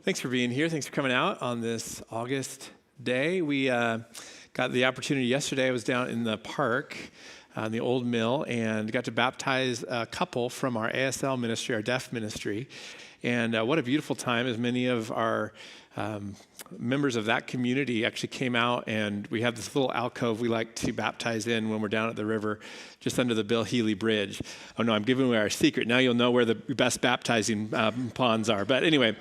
Thanks for being here. Thanks for coming out on this August day. We got the opportunity yesterday. I was down in the park, in the old mill, and got to baptize a couple from our ASL ministry, our deaf ministry. And what a beautiful time, as many of our members of that community actually came out, and we have this little alcove we like to baptize in when we're down at the river, just under the Bill Healy Bridge. Oh no, I'm giving away our secret. Now you'll know where the best baptizing ponds are. But anyway,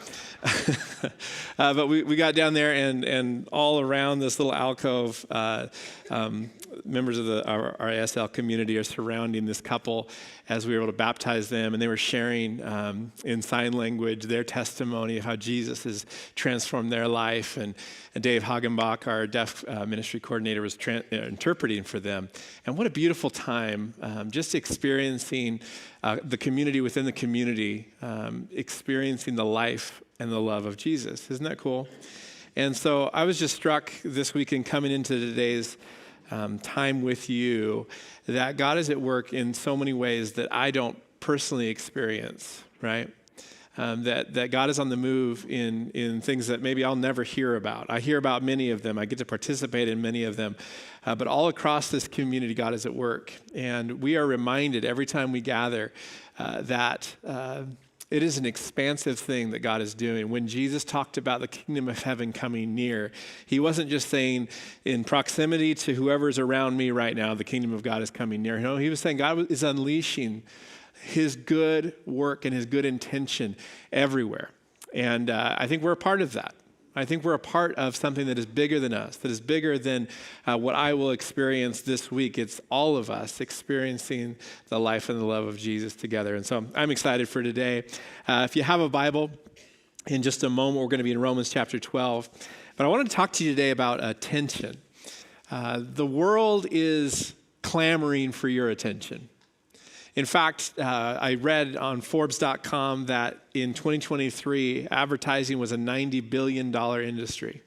but we got down there, and all around this little alcove, members of our ASL community are surrounding this couple as we were able to baptize them, and they were sharing in sign language their testimony of how Jesus has transformed their life. And Dave Hagenbach, our deaf ministry coordinator, was interpreting for them. And what a beautiful time, just experiencing the community within the community, experiencing the life and the love of Jesus. Isn't that cool? And so I was just struck this weekend coming into today's time with you that God is at work in so many ways that I don't personally experience, right? That God is on the move in things that maybe I'll never hear about. I hear about many of them. I get to participate in many of them. But all across this community, God is at work. And we are reminded every time we gather that it is an expansive thing that God is doing. When Jesus talked about the kingdom of heaven coming near, he wasn't just saying in proximity to whoever's around me right now, the kingdom of God is coming near. No, he was saying God is unleashing his good work and his good intention everywhere. And I think we're a part of that. I think we're a part of something that is bigger than us, that is bigger than what I will experience this week. It's all of us experiencing the life and the love of Jesus together. And so I'm excited for today. If you have a Bible, in just a moment, we're going to be in Romans chapter 12. But I want to talk to you today about attention. The world is clamoring for your attention. In fact, I read on Forbes.com that in 2023, advertising was a $90 billion industry.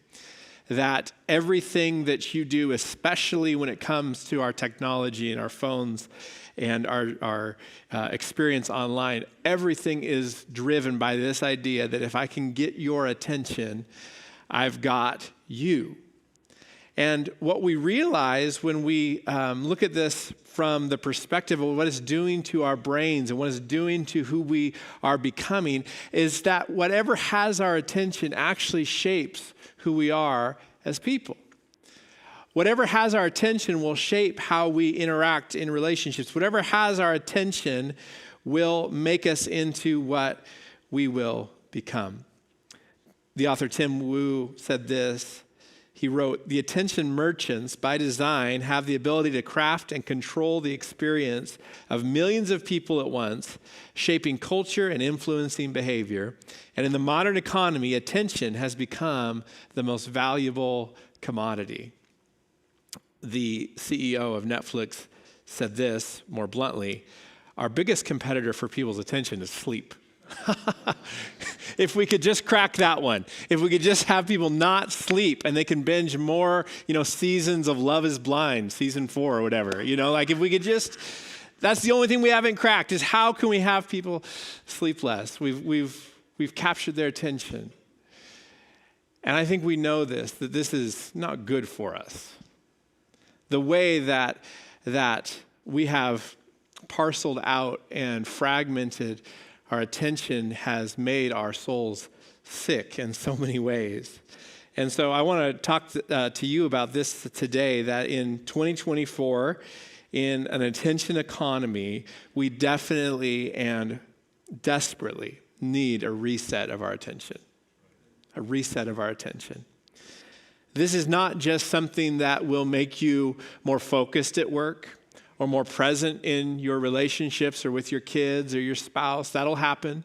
That everything that you do, especially when it comes to our technology and our phones and our experience online, everything is driven by this idea that if I can get your attention, I've got you. And what we realize when we look at this from the perspective of what it's doing to our brains and what it's doing to who we are becoming is that whatever has our attention actually shapes who we are as people. Whatever has our attention will shape how we interact in relationships. Whatever has our attention will make us into what we will become. The author Tim Wu said this. He wrote, "The attention merchants, by design, have the ability to craft and control the experience of millions of people at once, shaping culture and influencing behavior. And in the modern economy, attention has become the most valuable commodity." The CEO of Netflix said this more bluntly, "Our biggest competitor for people's attention is sleep." If we could just crack that one, if we could just have people not sleep and they can binge more, seasons of Love is Blind, season 4 or whatever, like if we could just, that's the only thing we haven't cracked is how can we have people sleep less? We've captured their attention. And I think we know that this is not good for us. The way that we have parceled out and fragmented our attention has made our souls sick in so many ways. And so I want to talk to you about this today, that in 2024, in an attention economy, we definitely and desperately need a reset of our attention. A reset of our attention. This is not just something that will make you more focused at work, or more present in your relationships or with your kids or your spouse. That'll happen.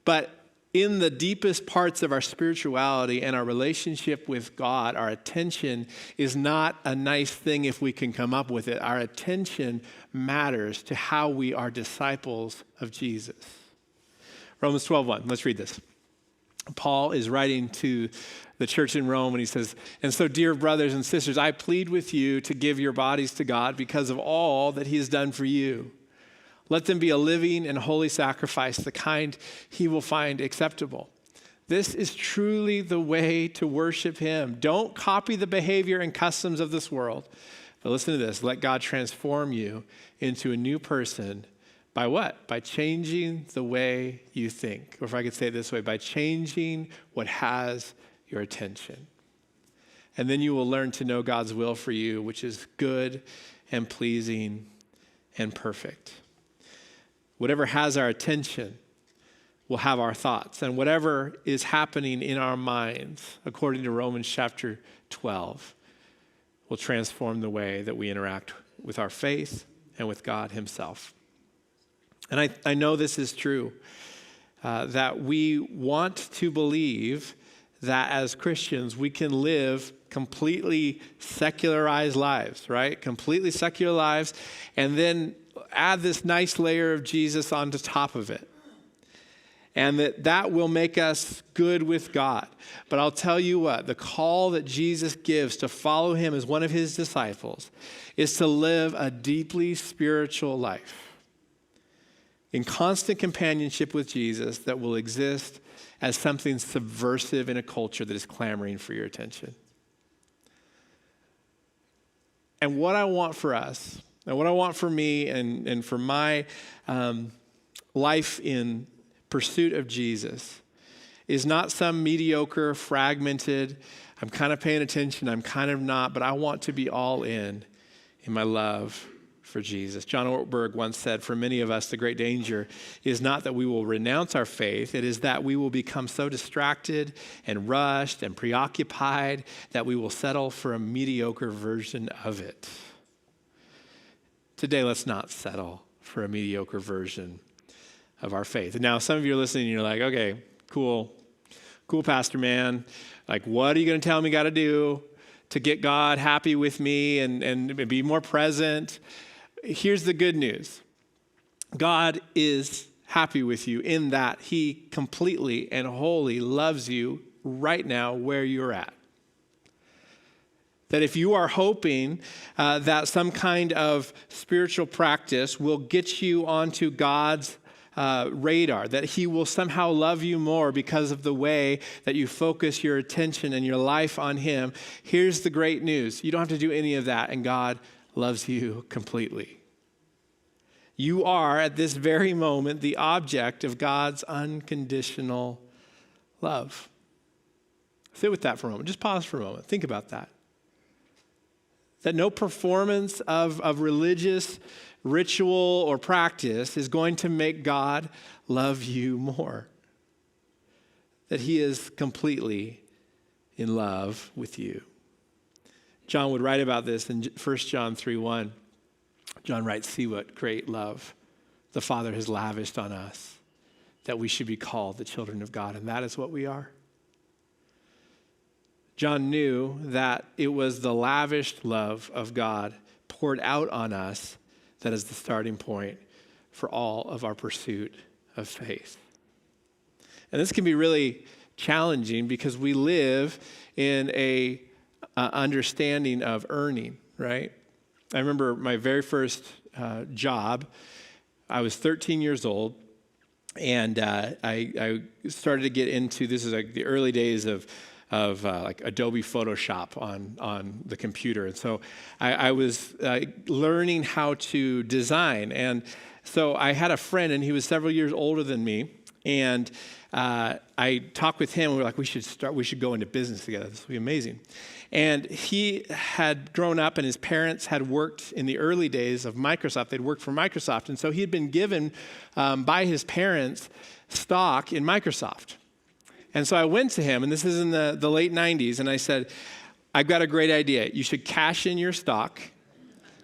But in the deepest parts of our spirituality and our relationship with God, our attention is not a nice thing if we can come up with it. Our attention matters to how we are disciples of Jesus. Romans 12:1. Let's read this. Paul is writing to the church in Rome, and he says, "And so, dear brothers and sisters, I plead with you to give your bodies to God because of all that he has done for you. Let them be a living and holy sacrifice, the kind he will find acceptable. This is truly the way to worship him. Don't copy the behavior and customs of this world. But listen to this. Let God transform you into a new person by what? By changing the way you think. Or if I could say it this way, by changing what has your attention. And then you will learn to know God's will for you, which is good and pleasing and perfect. Whatever has our attention will have our thoughts. And whatever is happening in our minds, according to Romans chapter 12, will transform the way that we interact with our faith and with God himself. And I know this is true, that we want to believe that as Christians, we can live completely secularized lives, right? Completely secular lives, and then add this nice layer of Jesus on the top of it. And that will make us good with God. But I'll tell you what, the call that Jesus gives to follow him as one of his disciples is to live a deeply spiritual life in constant companionship with Jesus that will exist as something subversive in a culture that is clamoring for your attention. And what I want for us, and what I want for me and for my life in pursuit of Jesus is not some mediocre, fragmented, I'm kind of paying attention, I'm kind of not, but I want to be all in my love for Jesus. John Ortberg once said, for many of us, the great danger is not that we will renounce our faith, it is that we will become so distracted and rushed and preoccupied that we will settle for a mediocre version of it. Today, let's not settle for a mediocre version of our faith. And now some of you are listening and you're like, okay, cool, pastor man. Like, what are you going to tell me got to do to get God happy with me and be more present? Here's the good news. God is happy with you in that he completely and wholly loves you right now where you're at. That if you are hoping that some kind of spiritual practice will get you onto God's radar, that he will somehow love you more because of the way that you focus your attention and your life on him, here's the great news. You don't have to do any of that, and God loves you completely. You are, at this very moment, the object of God's unconditional love. Sit with that for a moment. Just pause for a moment. Think about that. That no performance of religious ritual or practice is going to make God love you more. That he is completely in love with you. John would write about this in 1 John 3:1. John writes, see what great love the Father has lavished on us, that we should be called the children of God, and that is what we are. John knew that it was the lavished love of God poured out on us that is the starting point for all of our pursuit of faith. And this can be really challenging because we live in a understanding of earning, right? I remember my very first job. I was 13 years old, and I started to get into, this is like the early days of like Adobe Photoshop on the computer. And so I was learning how to design. And so I had a friend, and he was several years older than me. And I talked with him, and we were like, we should go into business together. This will be amazing. And he had grown up, and his parents had worked in the early days of Microsoft. They'd worked for Microsoft. And so he had been given by his parents stock in Microsoft. And so I went to him, and this is in the late 90s, and I said, I've got a great idea. You should cash in your stock,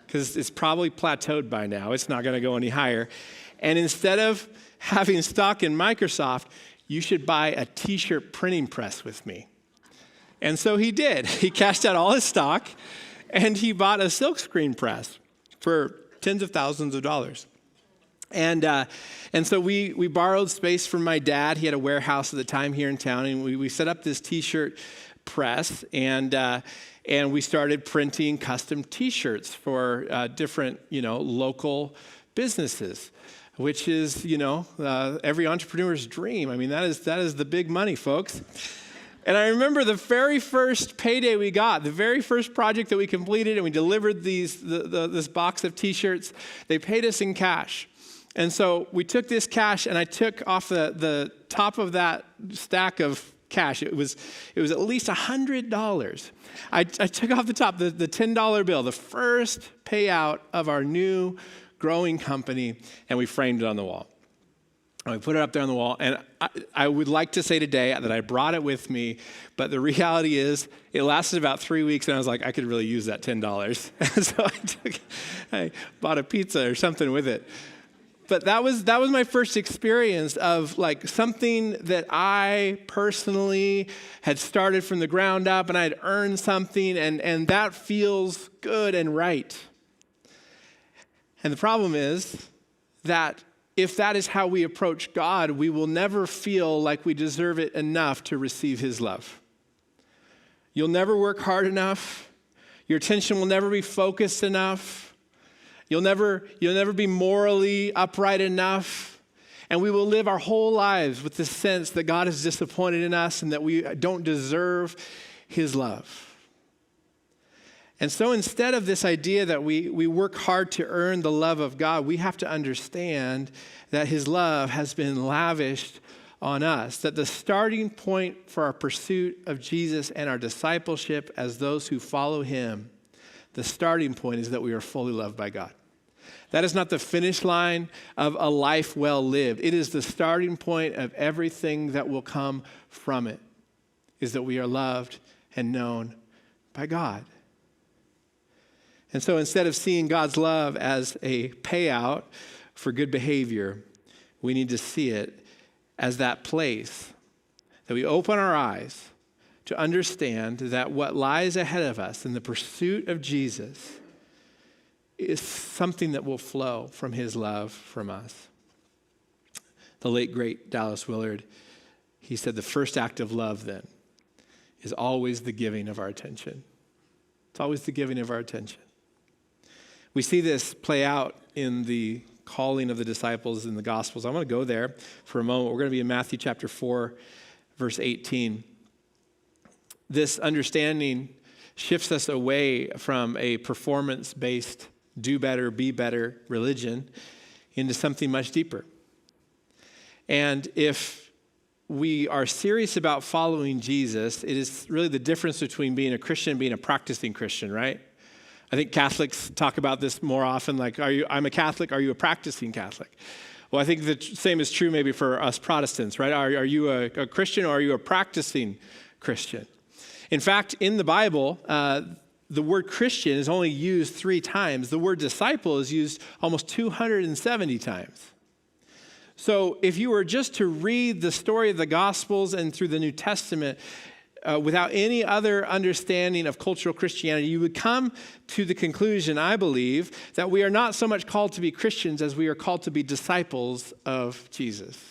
because it's probably plateaued by now. It's not going to go any higher. And instead of having stock in Microsoft, you should buy a t-shirt printing press with me. And so he did. He cashed out all his stock, and he bought a silkscreen press for tens of thousands of dollars. And so we borrowed space from my dad. He had a warehouse at the time here in town, and we set up this t-shirt press, and we started printing custom t-shirts for different, local businesses, which is, every entrepreneur's dream. I mean, that is the big money, folks. And I remember the very first payday we got, the very first project that we completed, and we delivered this box of T-shirts. They paid us in cash. And so we took this cash, and I took off the top of that stack of cash. It was at least $100. I took off the top, the $10 bill, the first payout of our new growing company, and we framed it on the wall. And we put it up there on the wall, and I would like to say today that I brought it with me, but the reality is it lasted about 3 weeks, and I was like, I could really use that $10. And so I bought a pizza or something with it. But that was my first experience of like something that I personally had started from the ground up, and I had earned something, and that feels good and right. And the problem is that if that is how we approach God, we will never feel like we deserve it enough to receive his love. You'll never work hard enough. Your attention will never be focused enough. You'll never be morally upright enough. And we will live our whole lives with the sense that God is disappointed in us and that we don't deserve his love. And so instead of this idea that we work hard to earn the love of God, we have to understand that his love has been lavished on us, that the starting point for our pursuit of Jesus and our discipleship as those who follow him, the starting point is that we are fully loved by God. That is not the finish line of a life well lived. It is the starting point of everything that will come from it, is that we are loved and known by God. And so instead of seeing God's love as a payout for good behavior, we need to see it as that place that we open our eyes to understand that what lies ahead of us in the pursuit of Jesus is something that will flow from his love from us. The late, great Dallas Willard, he said, the first act of love then is always the giving of our attention. It's always the giving of our attention. We see this play out in the calling of the disciples in the Gospels. I want to go there for a moment. We're going to be in Matthew chapter 4, verse 18. This understanding shifts us away from a performance-based do better, be better religion into something much deeper. And if we are serious about following Jesus, it is really the difference between being a Christian and being a practicing Christian, right? I think Catholics talk about this more often, like, I'm a Catholic, are you a practicing Catholic? Well, I think the same is true maybe for us Protestants, right? Are you a Christian or are you a practicing Christian? In fact, in the Bible, the word Christian is only used 3 times. The word disciple is used almost 270 times. So if you were just to read the story of the Gospels and through the New Testament, without any other understanding of cultural Christianity, you would come to the conclusion, I believe, that we are not so much called to be Christians as we are called to be disciples of Jesus.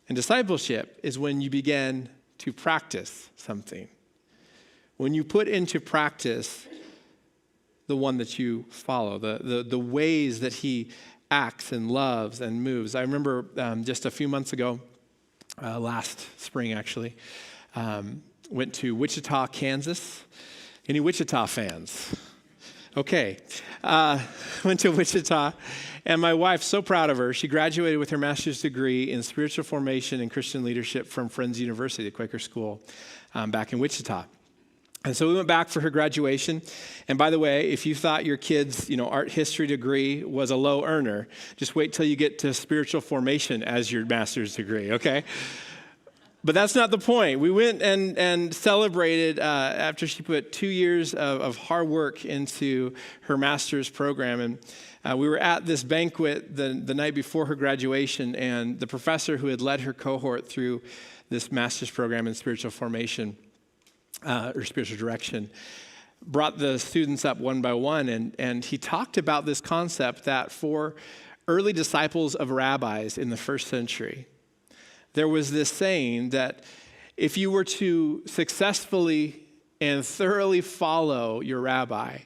And discipleship is when you begin to practice something. When you put into practice the one that you follow, the ways that he acts and loves and moves. I remember just a few months ago, last spring actually, went to Wichita, Kansas. Any Wichita fans? Okay. Went to Wichita, and my wife, so proud of her, she graduated with her master's degree in spiritual formation and Christian leadership from Friends University, a Quaker school back in Wichita. And so we went back for her graduation. And by the way, if you thought your kid's, art history degree was a low earner, just wait till you get to spiritual formation as your master's degree, okay? But that's not the point. We went and celebrated after she put 2 years of hard work into her master's program. And we were at this banquet the night before her graduation, and the professor who had led her cohort through this master's program in spiritual formation or spiritual direction, brought the students up one by one, and he talked about this concept that for early disciples of rabbis in the first century, there was this saying that if you were to successfully and thoroughly follow your rabbi,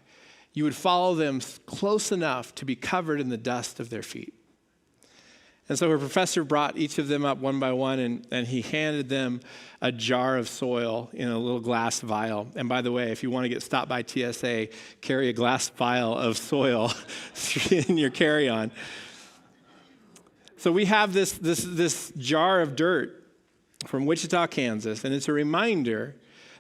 you would follow them close enough to be covered in the dust of their feet. And so her professor brought each of them up one by one, and he handed them a jar of soil in a little glass vial. And by the way, if you want to get stopped by TSA, carry a glass vial of soil in your carry-on. So we have this jar of dirt from Wichita, Kansas, and it's a reminder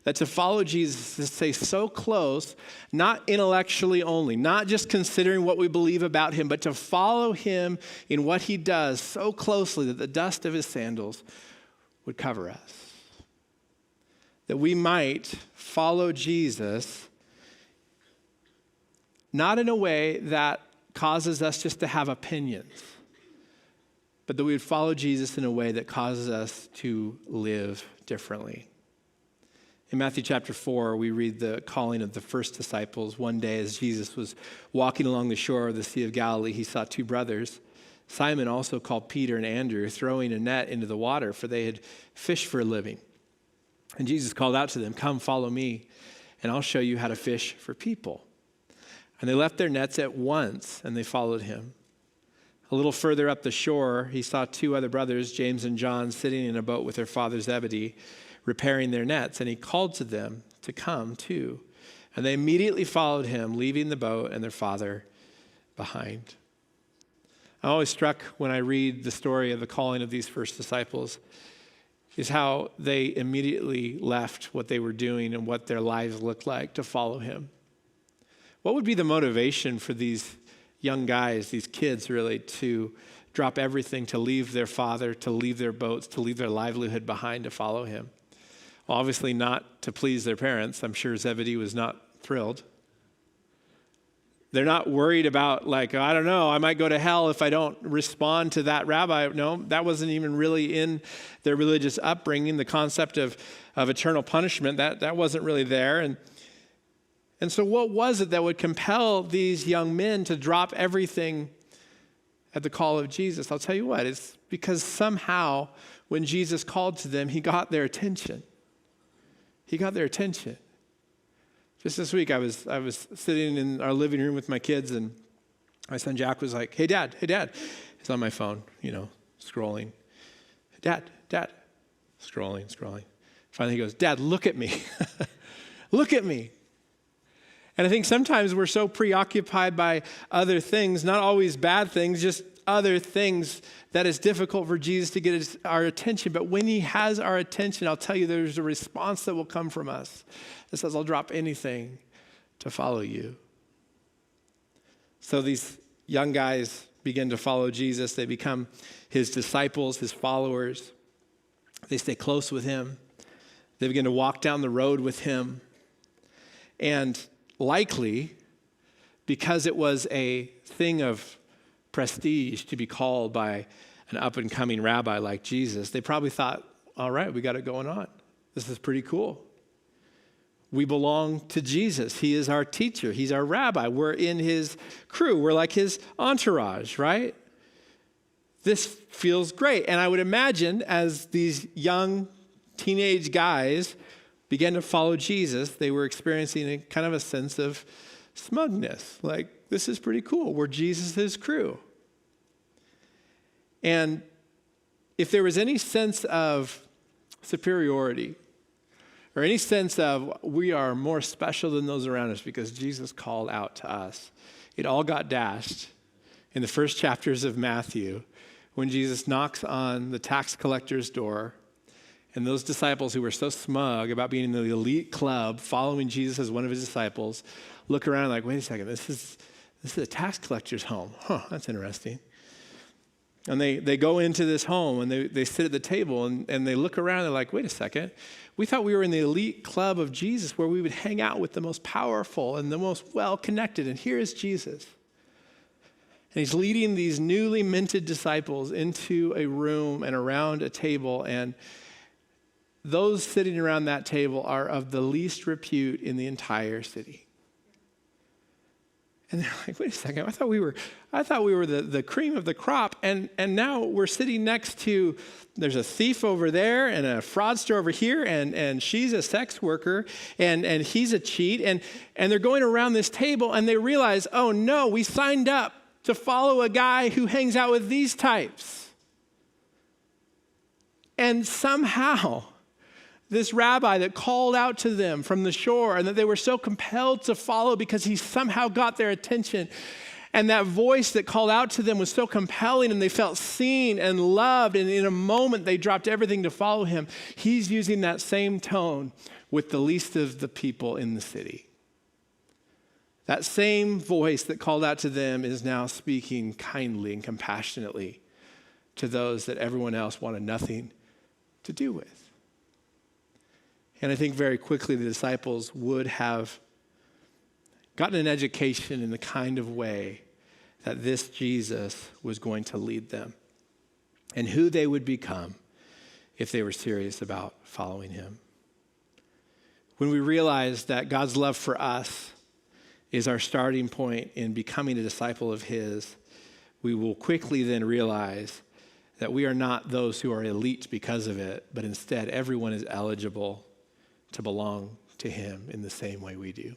that to follow Jesus is to stay so close, not intellectually only, not just considering what we believe about him, but to follow him in what he does so closely that the dust of his sandals would cover us. That we might follow Jesus, not in a way that causes us just to have opinions, but that we would follow Jesus in a way that causes us to live differently. In Matthew chapter 4, we read the calling of the first disciples. One day as Jesus was walking along the shore of the Sea of Galilee, he saw two brothers, Simon, also called Peter, and Andrew, throwing a net into the water, for they had fished for a living. And Jesus called out to them, "Come, follow me, and I'll show you how to fish for people." And they left their nets at once, and they followed him. A little further up the shore, he saw two other brothers, James and John, sitting in a boat with their father Zebedee, repairing their nets, and he called to them to come too. And they immediately followed him, leaving the boat and their father behind. I'm always struck when I read the story of the calling of these first disciples is how they immediately left what they were doing and what their lives looked like to follow him. What would be the motivation for these young guys, these kids really, to drop everything, to leave their father, to leave their boats, to leave their livelihood behind to follow him? Well, obviously not to please their parents. I'm sure Zebedee was not thrilled. They're not worried about, like, I don't know, I might go to hell if I don't respond to that rabbi. No, that wasn't even really in their religious upbringing. The concept of eternal punishment, that wasn't really there. And so what was it that would compel these young men to drop everything at the call of Jesus? I'll tell you what, it's because somehow when Jesus called to them, he got their attention. He got their attention. Just this week, I was sitting in our living room with my kids, and my son Jack was like, hey, Dad. He's on my phone, scrolling. Dad, scrolling. Finally, he goes, Dad, look at me. Look at me. And I think sometimes we're so preoccupied by other things, not always bad things, just other things, that it's difficult for Jesus to get our attention. But when he has our attention, I'll tell you, there's a response that will come from us that says, I'll drop anything to follow you. So these young guys begin to follow Jesus. They become his disciples, his followers. They stay close with him. They begin to walk down the road with him. And likely, because it was a thing of prestige to be called by an up-and-coming rabbi like Jesus, they probably thought, all right, we got it going on. This is pretty cool. We belong to Jesus. He is our teacher. He's our rabbi. We're in his crew. We're like his entourage, right? This feels great. And I would imagine as these young teenage guys began to follow Jesus, they were experiencing a kind of a sense of smugness. Like, this is pretty cool. We're Jesus' crew. And if there was any sense of superiority or any sense of we are more special than those around us because Jesus called out to us, it all got dashed in the first chapters of Matthew when Jesus knocks on the tax collector's door. And those disciples who were so smug about being in the elite club, following Jesus as one of his disciples, look around like, wait a second, this is a tax collector's home. Huh, that's interesting. And they go into this home and they sit at the table and they look around and they're like, wait a second, we thought we were in the elite club of Jesus where we would hang out with the most powerful and the most well-connected, and here is Jesus. And he's leading these newly minted disciples into a room and around a table, and those sitting around that table are of the least repute in the entire city. And they're like, wait a second, I thought we were the cream of the crop, and now we're sitting next to, there's a thief over there and a fraudster over here, and she's a sex worker, and he's a cheat, and they're going around this table, and they realize, oh no, we signed up to follow a guy who hangs out with these types. And somehow, this rabbi that called out to them from the shore and that they were so compelled to follow because he somehow got their attention. And that voice that called out to them was so compelling and they felt seen and loved. And in a moment, they dropped everything to follow him. He's using that same tone with the least of the people in the city. That same voice that called out to them is now speaking kindly and compassionately to those that everyone else wanted nothing to do with. And I think very quickly the disciples would have gotten an education in the kind of way that this Jesus was going to lead them and who they would become if they were serious about following him. When we realize that God's love for us is our starting point in becoming a disciple of his, we will quickly then realize that we are not those who are elite because of it, but instead everyone is eligible to belong to him in the same way we do.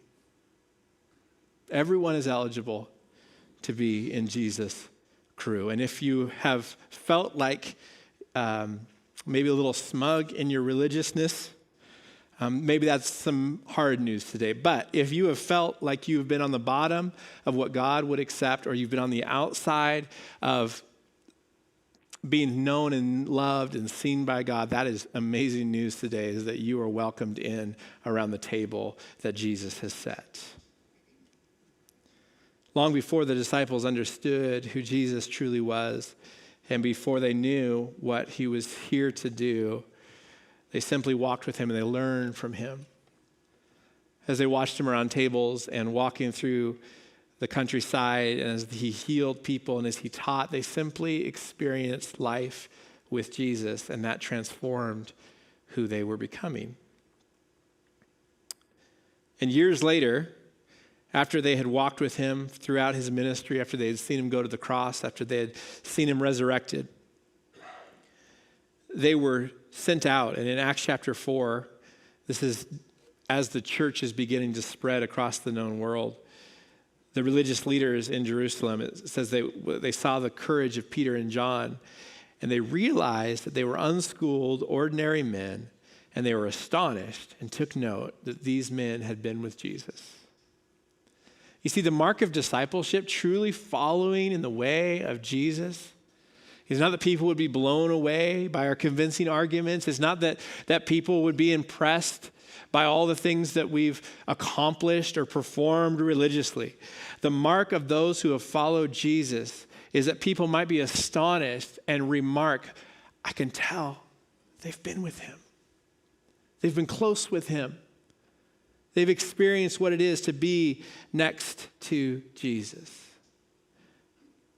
Everyone is eligible to be in Jesus' crew. And if you have felt like maybe a little smug in your religiousness, maybe that's some hard news today. But if you have felt like you've been on the bottom of what God would accept, or you've been on the outside of being known and loved and seen by God, that is amazing news today, is that you are welcomed in around the table that Jesus has set. Long before the disciples understood who Jesus truly was, and before they knew what he was here to do, they simply walked with him and they learned from him. As they watched him around tables and walking through the countryside, and as he healed people and as he taught, they simply experienced life with Jesus, and that transformed who they were becoming. And years later, after they had walked with him throughout his ministry, after they had seen him go to the cross, after they had seen him resurrected, they were sent out. And in Acts chapter 4, this is as the church is beginning to spread across the known world. The religious leaders in Jerusalem, it says they saw the courage of Peter and John, and they realized that they were unschooled, ordinary men, and they were astonished and took note that these men had been with Jesus. You see, the mark of discipleship, truly following in the way of Jesus, is not that people would be blown away by our convincing arguments. It's not that people would be impressed by all the things that we've accomplished or performed religiously. The mark of those who have followed Jesus is that people might be astonished and remark, I can tell they've been with him. They've been close with him. They've experienced what it is to be next to Jesus.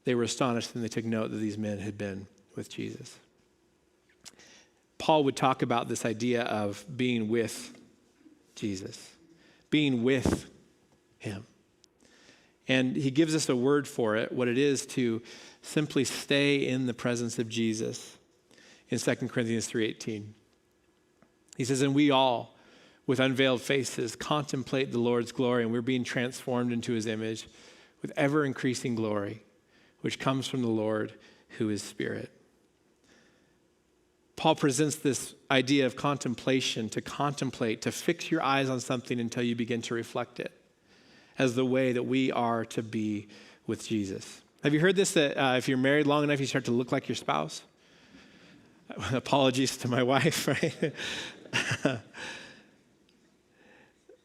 They were astonished and they took note that these men had been with Jesus. Paul would talk about this idea of being with Jesus, being with him. And he gives us a word for it, what it is to simply stay in the presence of Jesus in 2 Corinthians 3:18. He says, and we all, with unveiled faces, contemplate the Lord's glory, and we're being transformed into his image with ever-increasing glory, which comes from the Lord who is Spirit. Paul presents this idea of contemplation, to contemplate, to fix your eyes on something until you begin to reflect it, as the way that we are to be with Jesus. Have you heard this, that if you're married long enough, you start to look like your spouse? Apologies to my wife, right?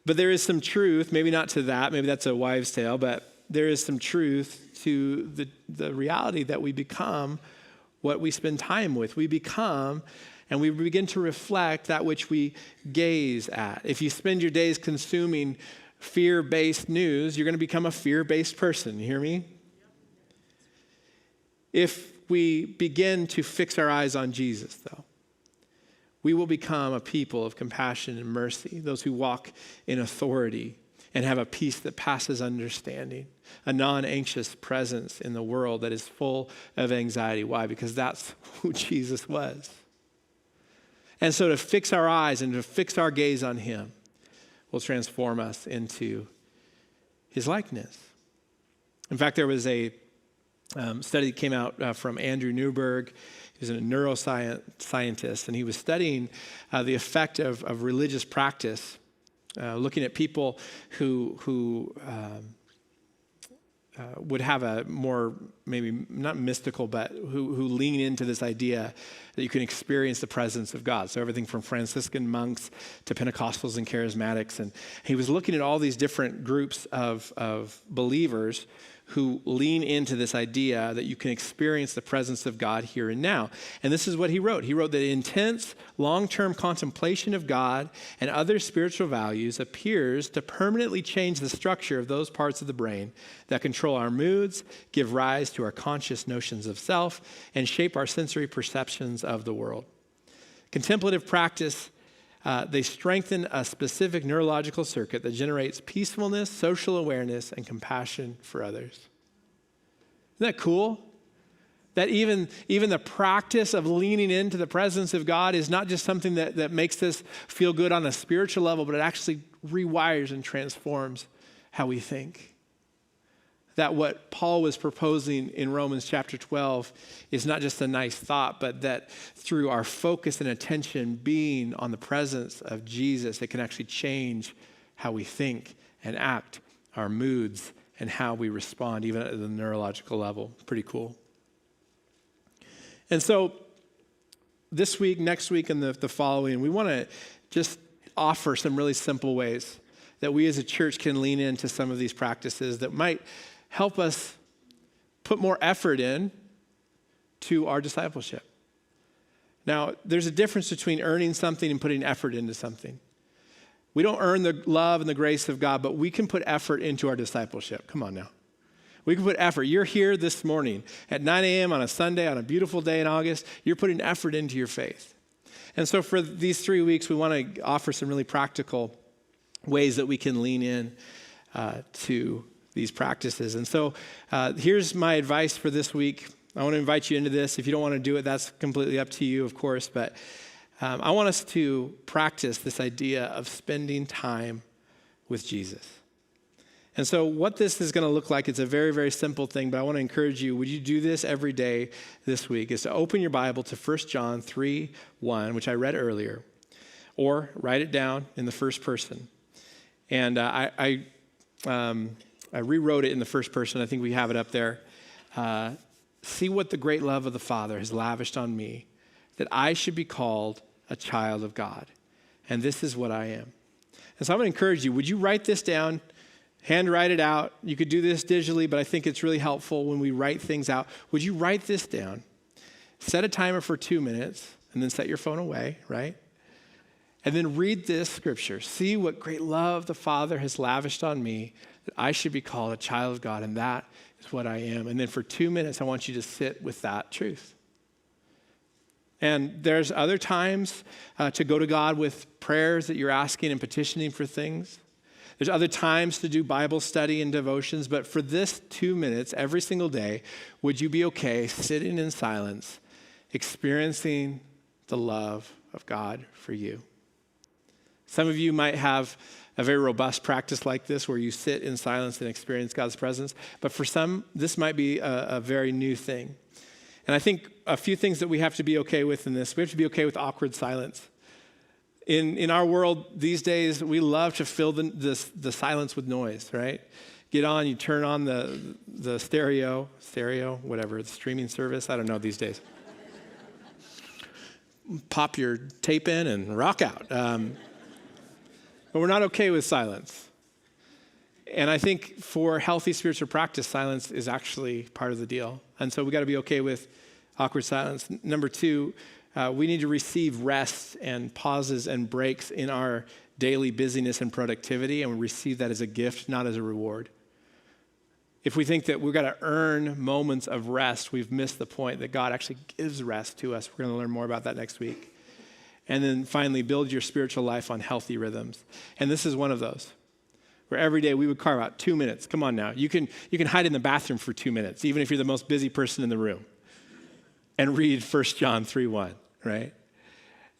But there is some truth, maybe not to that, maybe that's a wives' tale, but there is some truth to the reality that we become what we spend time with. We become, and we begin to reflect that which we gaze at. If you spend your days consuming fear-based news, you're going to become a fear-based person. You hear me? If we begin to fix our eyes on Jesus, though, we will become a people of compassion and mercy, those who walk in authority and have a peace that passes understanding, a non-anxious presence in the world that is full of anxiety. Why? Because that's who Jesus was. And so to fix our eyes and to fix our gaze on him will transform us into his likeness. In fact, there was a study that came out from Andrew Newberg. He was a neuroscientist, and he was studying the effect of religious practice, looking at people who would have a more, maybe not mystical, but who lean into this idea that you can experience the presence of God. So everything from Franciscan monks to Pentecostals and charismatics. And he was looking at all these different groups of believers who lean into this idea that you can experience the presence of God here and now. And this is what he wrote. He wrote that intense, long-term contemplation of God and other spiritual values appears to permanently change the structure of those parts of the brain that control our moods, give rise to our conscious notions of self, and shape our sensory perceptions of the world. Contemplative practice, they strengthen a specific neurological circuit that generates peacefulness, social awareness, and compassion for others. Isn't that cool? That even the practice of leaning into the presence of God is not just something that makes us feel good on a spiritual level, but it actually rewires and transforms how we think. That what Paul was proposing in Romans chapter 12 is not just a nice thought, but that through our focus and attention being on the presence of Jesus, it can actually change how we think and act, our moods, and how we respond, even at the neurological level. Pretty cool. And so this week, next week, and the following, we want to just offer some really simple ways that we as a church can lean into some of these practices that might help us put more effort in to our discipleship. Now, there's a difference between earning something and putting effort into something. We don't earn the love and the grace of God, but we can put effort into our discipleship. Come on now. We can put effort. You're here this morning at 9 a.m. on a Sunday, on a beautiful day in August. You're putting effort into your faith. And so for these 3 weeks, we want to offer some really practical ways that we can lean in to these practices. And so here's my advice for this week. I want to invite you into this. If you don't want to do it, that's completely up to you, of course. But I want us to practice this idea of spending time with Jesus. And so what this is going to look like, it's a very, very simple thing, but I want to encourage you, would you do this every day this week, is to open your Bible to 1 John 3:1, which I read earlier, or write it down in the first person. And I rewrote it in the first person. I think we have it up there. See what the great love of the Father has lavished on me, that I should be called a child of God. And this is what I am. And so I'm going to encourage you, would you write this down, handwrite it out? You could do this digitally, but I think it's really helpful when we write things out. Would you write this down? Set a timer for 2 minutes, and then set your phone away, right? And then read this scripture. See what great love the Father has lavished on me, that I should be called a child of God, and that is what I am. And then for 2 minutes, I want you to sit with that truth. And there's other times to go to God with prayers that you're asking and petitioning for things. There's other times to do Bible study and devotions, but for this 2 minutes every single day, would you be okay sitting in silence, experiencing the love of God for you? Some of you might have a very robust practice like this where you sit in silence and experience God's presence. But for some, this might be a very new thing. And I think a few things that we have to be okay with in this. We have to be okay with awkward silence. In our world these days, we love to fill the silence with noise, right? Get on, you turn on the stereo, whatever, the streaming service. I don't know these days. Pop your tape in and rock out. But we're not okay with silence. And I think for healthy spiritual practice, silence is actually part of the deal. And so we got to be okay with awkward silence. Number 2, we need to receive rest and pauses and breaks in our daily busyness and productivity, and we receive that as a gift, not as a reward. If we think that we've got to earn moments of rest, we've missed the point that God actually gives rest to us. We're going to learn more about that next week. And then finally, build your spiritual life on healthy rhythms. And this is one of those. where every day we would carve out 2 minutes. Come on now. You can hide in the bathroom for 2 minutes, even if you're the most busy person in the room, and read 1 John 3:1, right?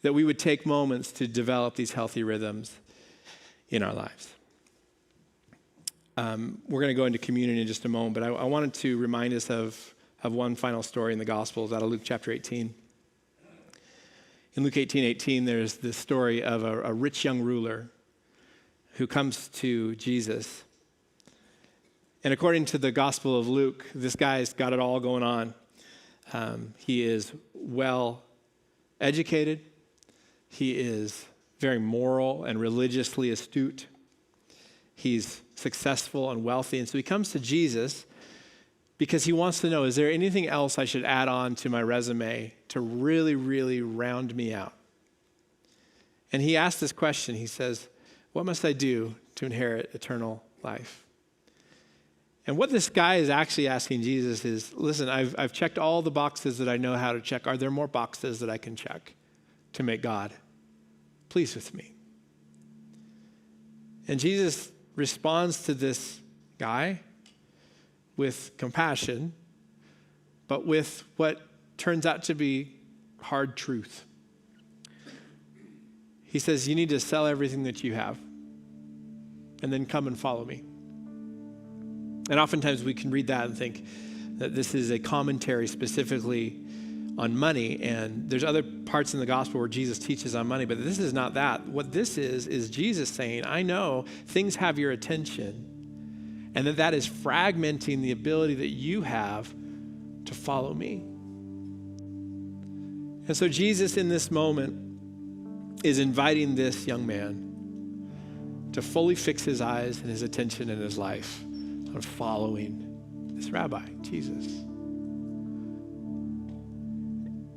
That we would take moments to develop these healthy rhythms in our lives. We're going to go into communion in just a moment, but I wanted to remind us of one final story in the Gospels out of Luke chapter 18. In Luke 18:18, there's this story of a rich young ruler who comes to Jesus. And according to the Gospel of Luke, this guy's got it all going on. He is well educated. He is very moral and religiously astute. He's successful and wealthy. And so he comes to Jesus because he wants to know, is there anything else I should add on to my resume to really, really round me out? And he asks this question. He says, what must I do to inherit eternal life? And what this guy is actually asking Jesus is, listen, I've checked all the boxes that I know how to check. Are there more boxes that I can check to make God pleased with me? And Jesus responds to this guy with compassion, but with what turns out to be hard truth. He says, you need to sell everything that you have and then come and follow me. And oftentimes we can read that and think that this is a commentary specifically on money, and there's other parts in the gospel where Jesus teaches on money, but this is not that. What this is Jesus saying, I know things have your attention, and that is fragmenting the ability that you have to follow me. And so Jesus in this moment is inviting this young man to fully fix his eyes and his attention and his life on following this rabbi, Jesus.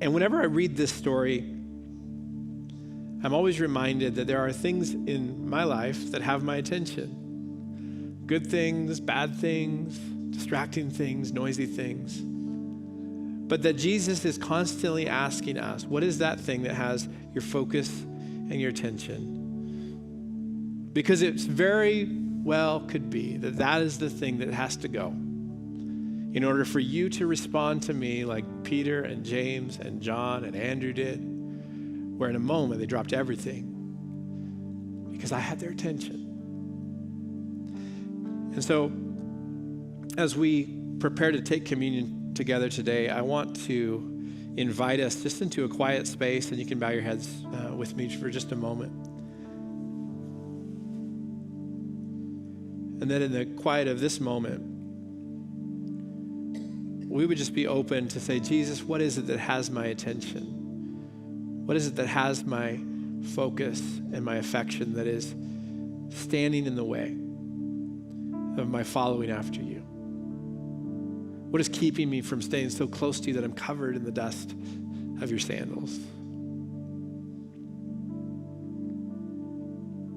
And whenever I read this story, I'm always reminded that there are things in my life that have my attention. Good things, bad things, distracting things, noisy things. But that Jesus is constantly asking us, what is that thing that has your focus and your attention? Because it's very well could be that that is the thing that has to go in order for you to respond to me like Peter and James and John and Andrew did, where in a moment they dropped everything because I had their attention. And so as we prepare to take communion together today, I want to invite us just into a quiet space, and you can bow your heads with me for just a moment. And then in the quiet of this moment, we would just be open to say, Jesus, what is it that has my attention? What is it that has my focus and my affection that is standing in the way of my following after you? What is keeping me from staying so close to you that I'm covered in the dust of your sandals?